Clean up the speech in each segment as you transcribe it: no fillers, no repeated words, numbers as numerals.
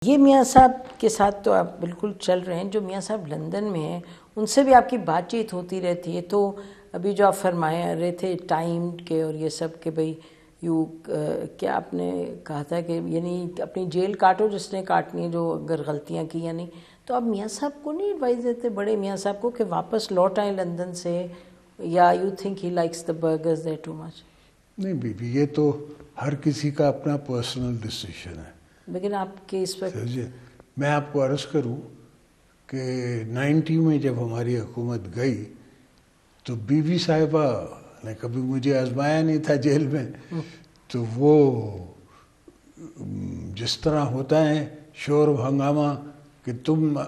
یہ میاں صاحب کے ساتھ تو آپ بالکل چل رہے ہیں، جو میاں صاحب لندن میں ہیں ان سے بھی آپ کی بات چیت ہوتی رہتی ہے. تو ابھی جو آپ فرمایا رہے تھے ٹائم کے اور یہ سب کہ بھئی کیا آپ نے کہا تھا کہ یعنی اپنی جیل کاٹو جس نے کاٹنی ہے، جو اگر غلطیاں کی یا نہیں. تو آپ میاں صاحب کو نہیں ایڈوائز دیتے، بڑے میاں صاحب کو، کہ واپس لوٹ آئیں لندن سے، یا you think he likes the burgers there too much? نہیں بی بی، یہ تو ہر کسی کا اپنا پرسنل ڈیسیشن ہے. لیکن آپ کے اس وقت میں آپ کو عرض کروں کہ 90 میں جب ہماری حکومت گئی تو بی بی صاحبہ نے کبھی مجھے آزمایا نہیں تھا جیل میں. تو وہ جس طرح ہوتا ہے شور و ہنگامہ کہ تم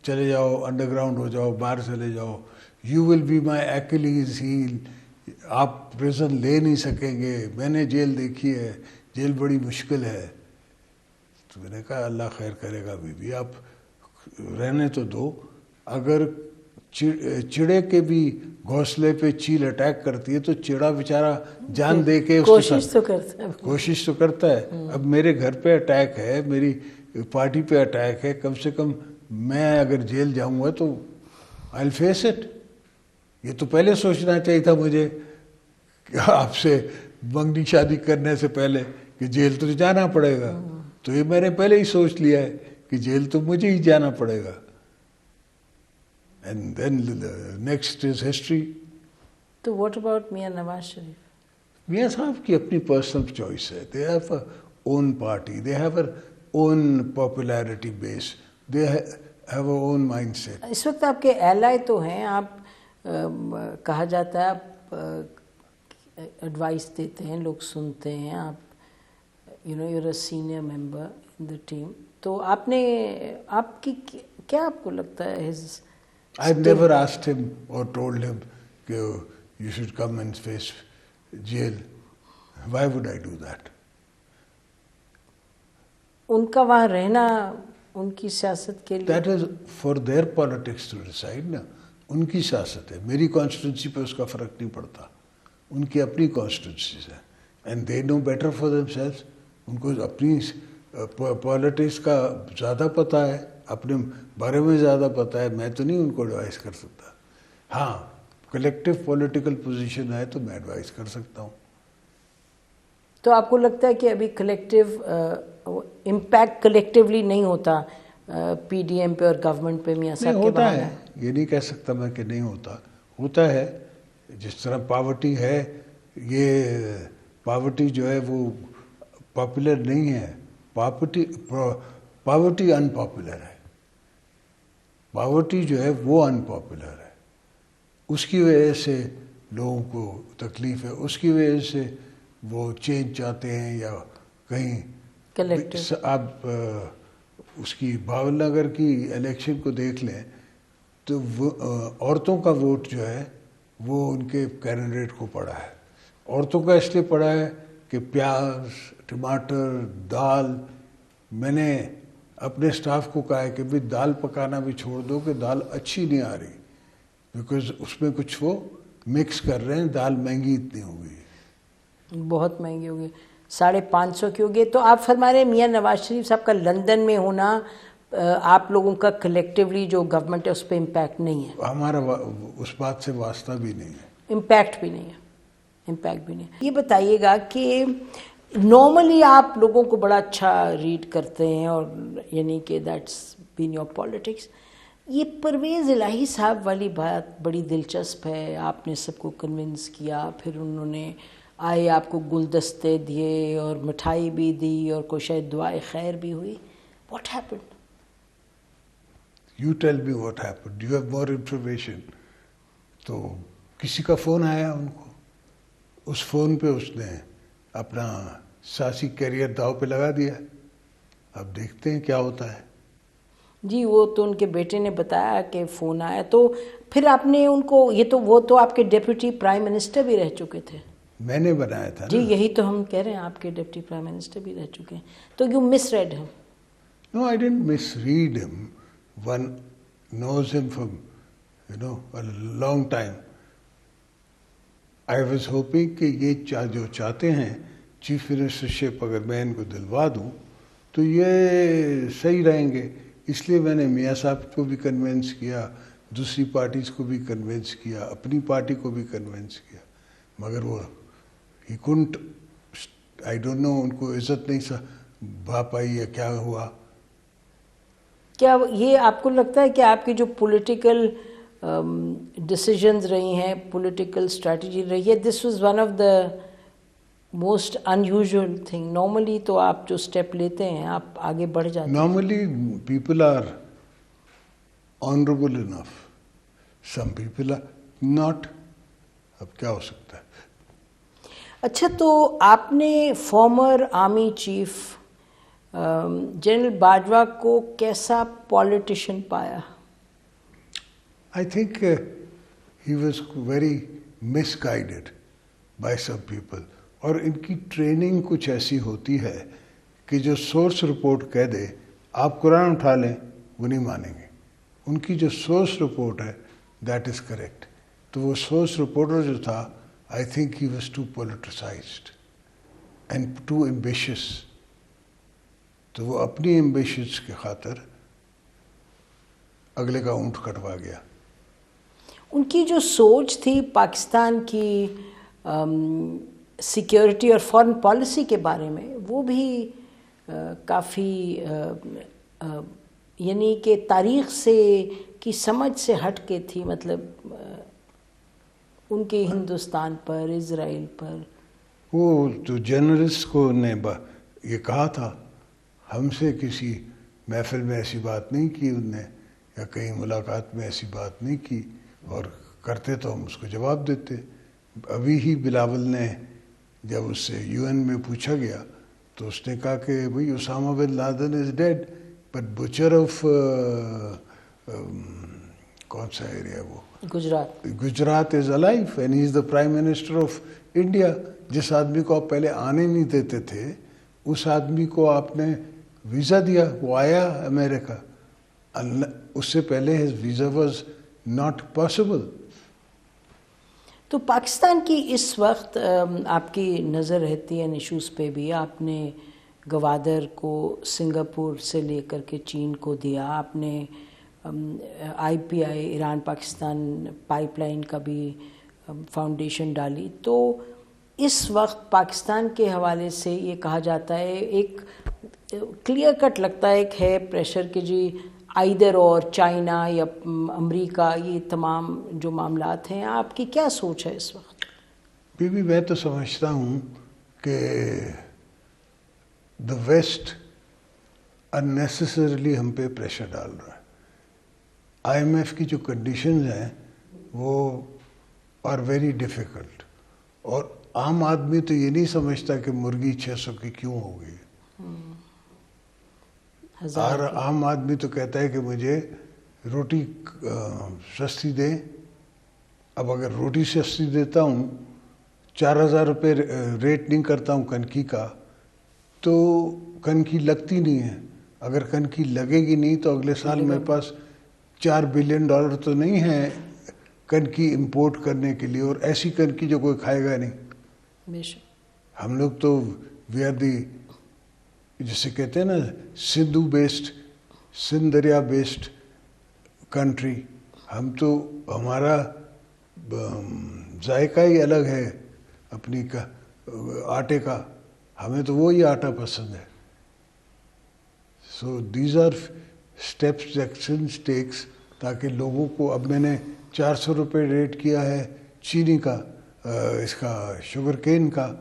چلے جاؤ، انڈر گراؤنڈ ہو جاؤ، باہر چلے جاؤ، you will be my Achilles heel, آپ پریزن لے نہیں سکیں گے، میں نے جیل دیکھی ہے، جیل بڑی مشکل ہے. تو میں نے کہا اللہ خیر کرے گا بی بی، آپ رہنے تو دو. اگر چڑے کے بھی گھونسلے پہ چیل اٹیک کرتی ہے تو چڑا بیچارہ جان دے کے کوشش تو کرتا ہے. کوشش تو کرتا ہے. اب میرے گھر پہ اٹیک ہے، میری پارٹی پہ اٹیک ہے، کم سے کم میں اگر جیل جاؤں گا تو I'll face it. یہ تو پہلے سوچنا چاہیے تھا مجھے کہ آپ سے منگنی شادی کرنے سے پہلے کہ جیل تو جانا پڑے گا. تو یہ میں نے پہلے ہی سوچ لیا ہے کہ جیل تو مجھے ہی جانا پڑے گا. And then the next is history. تو واٹ اباؤٹ میاں نواز شریف؟ میاں صاحب کی اپنی پرسنل چوائس ہے. They have a own party. They have a own popularity base. They have a own mindset. اس وقت آپ کے ایلائے تو ہیں، آپ کہا جاتا ہے آپ ایڈوائس دیتے ہیں، لوگ سنتے ہیں، آپ your a senior member in the team. تو آپ نے آپ کی کیا آپ کو لگتا ہے I've never asked him or told him کہ you should come and face jail. Why would I do that? ان کا وہاں رہنا ان کی سیاست کے لیے That is for their politics to decide نا. ان کی سیاست ہے، میری کانسٹیٹوینسی پہ اس کا فرق نہیں پڑتا. ان کی اپنی کانسٹیٹوینسیز ہیں and they know better for themselves. ان کو اپنی پالیٹکس کا زیادہ پتہ ہے، اپنے بارے میں زیادہ پتہ ہے. میں تو نہیں ان کو ایڈوائز کر سکتا. ہاں کلیکٹیو پولیٹیکل پوزیشن ہے تو میں ایڈوائز کر سکتا ہوں. تو آپ کو لگتا ہے کہ ابھی کلیکٹیو امپیکٹ کلیکٹیولی نہیں ہوتا پی ڈی ایم پہ اور گورنمنٹ پہ میاں صاحب کے ہوتا ہے، یہ نہیں کہہ سکتا میں کہ نہیں ہوتا. ہوتا ہے. جس طرح پاورٹی ہے، یہ پاورٹی جو ہے وہ پاپولر نہیں ہے. پاورٹی ان پاپولر ہے. پاورٹی جو ہے وہ ان پاپولر ہے. اس کی وجہ سے لوگوں کو تکلیف ہے، اس کی وجہ سے وہ چینج چاہتے ہیں. یا کہیں آپ اس کی بھاول نگر کی الیکشن کو دیکھ لیں تو عورتوں کا ووٹ جو ہے وہ ان کے کینڈیڈیٹ کو پڑا ہے. عورتوں کا اس لیے پڑا ہے کہ پیاز، ٹماٹر، دال، میں نے اپنے سٹاف کو کہا ہے کہ بھی دال پکانا بھی چھوڑ دو کہ دال اچھی نہیں آ رہی، بیکاز اس میں کچھ وہ مکس کر رہے ہیں. دال مہنگی اتنی ہو گئی ہے، بہت مہنگی ہوگی، 550 کی ہوگی. تو آپ فرما رہے ہیں میاں نواز شریف صاحب کا لندن میں ہونا آپ لوگوں کا کلیکٹیولی جو گورنمنٹ ہے اس پہ امپیکٹ نہیں ہے؟ ہمارا اس بات سے واسطہ بھی نہیں ہے، امپیکٹ بھی نہیں ہے. امپیکٹ بھی نہیں ہے. یہ بتائیے گا کہ نارملی آپ لوگوں کو بڑا اچھا ریڈ کرتے ہیں اور یعنی کہ دیٹس بین یور پالیٹکس. یہ پرویز الہی صاحب والی بات بڑی دلچسپ ہے. آپ نے سب کو کنونس کیا، پھر انہوں نے آئے آپ کو گلدستے دیے اور مٹھائی بھی دی اور کوئی شاید دعائے خیر بھی ہوئی. What happened? You tell me what happened. You have more information. تو کسی کا فون آیا ان کو، اس فون پہ اس نے اپنا سیاسی کیریئر داؤ پہ لگا دیا. اب دیکھتے ہیں کیا ہوتا ہے. جی وہ تو ان کے بیٹے نے بتایا کہ فون آیا. تو پھر آپ نے ان کو وہ تو آپ کے ڈیپٹی پرائم منسٹر بھی رہ چکے تھے. میں نے بنایا تھا جی یہی تو ہم کہہ رہے ہیں، آپ کے ڈپٹی پرائم منسٹر بھی رہ چکے ہیں. تو یو مس ریڈ ہم؟ No, I didn't misread him. One knows him from, a long time. I was hoping کہ یہ جو چاہتے ہیں چیف منسٹرشپ اگر میں ان کو دلوا دوں تو یہ صحیح رہیں گے. اس لیے میں نے میاں صاحب کو بھی کنونس کیا, دوسری پارٹیز کو بھی کنونس کیا, اپنی پارٹی کو بھی کنونس کیا, مگر وہ ہی کنٹ, آئی ڈونٹ نو, ان کو عزت نہیں بھا پائی یا کیا ہوا. کیا یہ آپ کو لگتا ہے کہ آپ کی جو پولیٹیکل ڈیسیجنز رہی ہیں, پولیٹیکل اسٹریٹجی رہی ہے, this was one of the most in usual thing? Normally تو آپ جو اسٹیپ لیتے ہیں آپ آگے بڑھ جاتے ہیں. Normally people are honourable enough, some people are not. اب کیا ہو سکتا ہے. اچھا, تو آپ نے former army chief general Bajwa کو کیسا پولیٹیشین پایا؟ I think he was very misguided by some people. اور ان کی ٹریننگ کچھ ایسی ہوتی ہے کہ جو سورس رپورٹ کہہ دے آپ قرآن اٹھا لیں وہ نہیں مانیں گے. ان کی جو سورس رپورٹ ہے دیٹ از کریکٹ. تو وہ سورس رپورٹر جو تھا, I think he was too politicised and too ambitious. تو وہ اپنی ایمبیشنس کی خاطر اگلے کا اونٹ کٹوا گیا. ان کی جو سوچ تھی پاکستان کی سیکیورٹی اور فارن پالیسی کے بارے میں, وہ بھی کافی یعنی کہ تاریخ سے کی سمجھ سے ہٹ کے تھی. مطلب ان کے ہندوستان پر, اسرائیل پر. وہ جو جرنلسٹ کو نے یہ کہا تھا, ہم سے کسی محفل میں ایسی بات نہیں کی ان نے, یا کہیں ملاقات میں ایسی بات نہیں کی, اور کرتے تو ہم اس کو جواب دیتے. ابھی ہی بلاول نے جب اس سے یو این میں پوچھا گیا تو اس نے کہا کہ بھئی Osama bin Laden is dead but butcher of کون سا ایریا وہ Gujarat is alive and he is the prime minister of India. جس آدمی کو آپ پہلے آنے نہیں دیتے تھے اس آدمی کو آپ نے ویزا دیا, وہ آیا امریکہ. اس سے پہلے his visa was not possible. تو پاکستان کی اس وقت آپ کی نظر رہتی ہے ان ایشوز پہ بھی. آپ نے گوادر کو سنگاپور سے لے کر کے چین کو دیا, آپ نے آئی پی آئی ایران پاکستان پائپ لائن کا بھی فاؤنڈیشن ڈالی. تو اس وقت پاکستان کے حوالے سے یہ کہا جاتا ہے, ایک کلیئر کٹ لگتا ہے ایک ہے پریشر کہ جی آئیدر اور چائنا یا امریکہ, یہ تمام جو معاملات ہیں. آپ کی کیا سوچ ہے اس وقت؟ میں تو سمجھتا ہوں کہ دا ویسٹ اننیسسریلی ہم پہ پریشر ڈال رہا ہے. آئی ایم ایف کی جو کنڈیشنز ہیں وہ آر ویری ڈیفیکلٹ, اور عام آدمی تو یہ نہیں سمجھتا کہ مرغی 600 کی کیوں ہو گئی. اور عام آدمی تو کہتا ہے کہ مجھے روٹی سستی دیں. اب اگر روٹی سستی دیتا ہوں, 4000 روپے ریٹ نہیں کرتا ہوں کنکی کا, تو کنکی لگتی نہیں ہے. اگر کنکی لگے گی نہیں تو اگلے سال میرے پاس $4 بلین تو نہیں ہے کنکی امپورٹ کرنے کے لیے, اور ایسی کنکی جو کوئی کھائے گا نہیں. ہم لوگ تو وی آر دی, جسے کہتے ہیں نا سندھو بیسڈ, سندھ دریا بیسڈ کنٹری. ہم تو ہمارا ذائقہ ہی الگ ہے اپنی آٹے کا, ہمیں تو وہی آٹا پسند ہے. So these are steps actions takes, تاکہ لوگوں کو, اب میں نے 400 روپے ریٹ کیا ہے چینی کا, اس کا شوگر کین کا,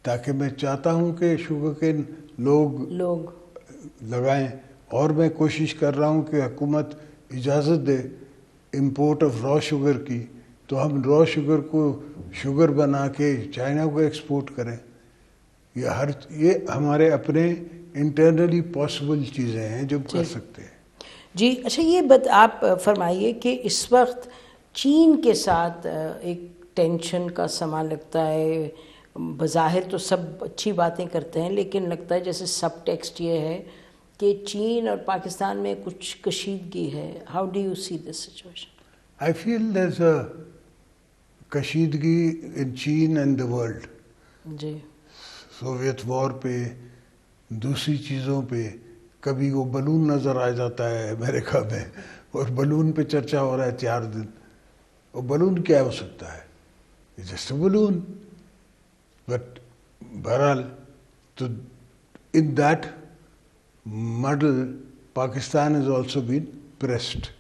تاکہ میں چاہتا ہوں کہ شوگر کین لوگ لگائیں. اور میں کوشش کر رہا ہوں کہ حکومت اجازت they import of raw sugar کی, تو ہم را شوگر کو شوگر بنا کے چائنا کو ایکسپورٹ کریں. یہ ہمارے اپنے انٹرنلی پاسبل چیزیں ہیں جو کر سکتے ہیں. جی اچھا, یہ آپ فرمائیے کہ اس وقت چین کے ساتھ ایک ٹینشن کا سما لگتا ہے. بظاہر تو سب اچھی باتیں کرتے ہیں, لیکن لگتا ہے جیسے سب ٹیکسٹ یہ ہے کہ چین اور پاکستان میں کچھ کشیدگی ہے. How do you see this situation? I feel there is a کشیدگی in China and the world. جی, سوویت وار پہ دوسری چیزوں پہ کبھی وہ بلون نظر آ جاتا ہے امریکہ میں اور بلون پہ چرچا ہو رہا ہے 4 دن. اور بلون کیا ہو سکتا ہے؟ Just a balloon. بٹ بہرحال تو in that model Pakistan has also been pressed.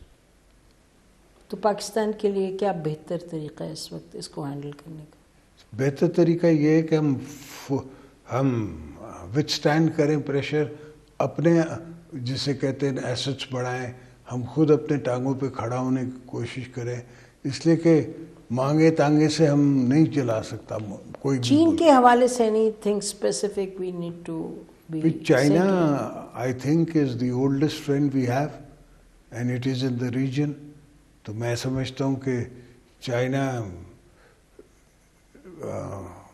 تو پاکستان کے لیے کیا بہتر طریقہ ہے اس وقت اس کو ہینڈل کرنے کا؟ بہتر طریقہ یہ ہے کہ ہم وتھسٹینڈ کریں پریشر، اپنے جسے کہتے ہیں ایسٹس بڑھائیں، ہم خود اپنے ٹانگوں پہ کھڑا ہونے کی کوشش کریں، اس لیے کہ مانگے تانگے سے ہم نہیں چلا سکتا کوئی بھی. چین کے حوالے سے anything specific we need to be? China I think is the oldest friend we have and it is in the region. تو میں سمجھتا ہوں کہ چائنا،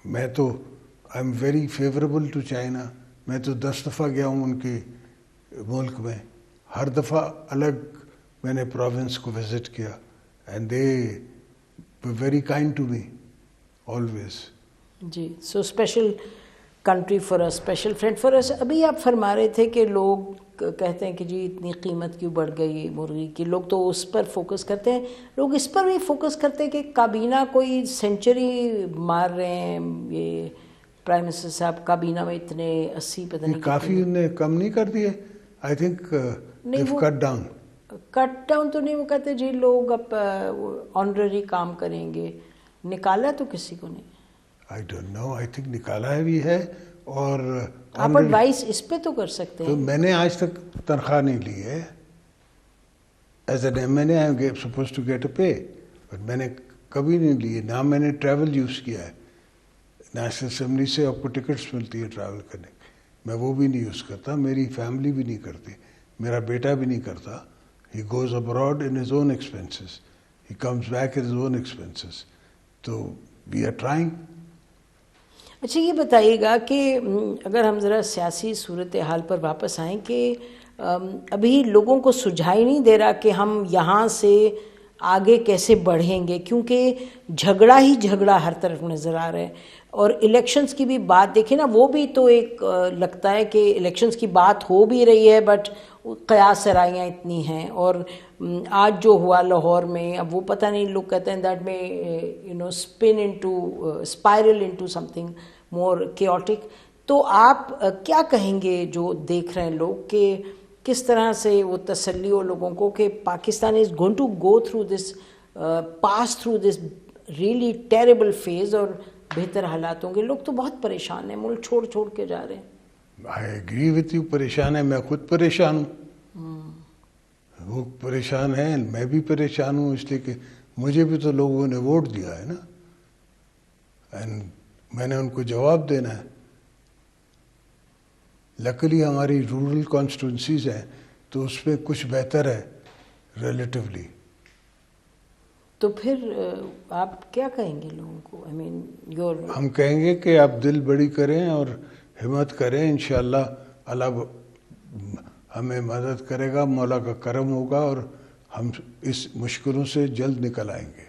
میں تو I am very favourable to China. میں تو 10 دفعہ گیا ہوں ان کے ملک میں، ہر دفعہ الگ میں نے پروونس کو وزٹ کیا and they very kind to me always. جی، so special country for us, special friend for us. ابھی آپ فرما رہے تھے کہ لوگ کہتے ہیں کہ جی اتنی قیمت کیوں بڑھ گئی مرغی کی، لوگ تو اس پر فوکس کرتے ہیں. لوگ اس پر بھی فوکس کرتے ہیں کہ کابینہ کوئی سینچری مار رہے ہیں، یہ پرائم منسٹر صاحب کابینہ میں اتنے 80 پتہ نہیں کافی انہیں کم نہیں کر دیے. I think cut down. Cut down تو نہیں، وہ کہتے جی لوگ اب آنرری کام کریں گے. نکالا تو کسی کو نہیں. I don't know, I think نکالا بھی ہے. اور آپ ایڈوائس اس پہ تو کر سکتے ہیں. تو میں نے آج تک تنخواہ نہیں لی ہے as an M N A. I am supposed to get a pay, but میں نے کبھی نہیں لی ہے. نہ میں نے ٹریول یوز کیا ہے. نیشنل اسمبلی سے آپ کو ٹکٹس ملتی ہے ٹریول کرنے کی، میں وہ بھی نہیں یوز کرتا. میری فیملی بھی نہیں کرتی، میرا بیٹا بھی نہیں کرتا. He goes abroad in his own expenses, he comes back in his own expenses. تو وی آر ٹرائنگ. اچھا یہ بتائیے گا کہ اگر ہم ذرا سیاسی صورتحال پر واپس آئیں کہ ابھی لوگوں کو سجھائی نہیں دے رہا کہ ہم یہاں سے آگے کیسے بڑھیں گے، کیونکہ جھگڑا ہی جھگڑا ہر طرف نظر آ رہا ہے. اور الیکشنز کی بھی بات دیکھیں نا، وہ بھی تو ایک لگتا ہے کہ الیکشنز کی بات ہو بھی رہی ہے بٹ قیاس سرائیاں اتنی ہیں. اور آج جو ہوا لاہور میں، اب وہ پتہ نہیں، لوگ کہتے ہیں دیٹ میں spin into spiral into some thing more chaotic. تو آپ کیا کہیں گے جو دیکھ رہے ہیں لوگ کہ کس طرح سے وہ تسلی ہو لوگوں کو کہ Pakistan is going to go through this, pass through this really terrible phase, اور بہتر حالات ہوں گے؟ لوگ تو بہت پریشان ہیں، ملک چھوڑ چھوڑ کے جا رہے ہیں. I agree with you. پریشان ہے، میں خود پریشان ہوں. وہ پریشان ہیں، میں بھی پریشان ہوں، اس لیے کہ مجھے بھی تو لوگوں نے ووٹ دیا ہے نا، اینڈ میں نے ان کو جواب دینا ہے. لکلی ہماری رورل کانسٹیٹوئنسیز ہیں تو اس میں کچھ بہتر ہے ریلیٹیولی. تو پھر آپ کیا کہیں گے لوگوں کو؟ آئی مین ہم کہیں گے کہ آپ دل بڑی کریں اور ہمت کریں، انشاءاللہ اللہ ہمیں مدد کرے گا، مولا کا کرم ہوگا اور ہم اس مشکلوں سے جلد نکل آئیں گے.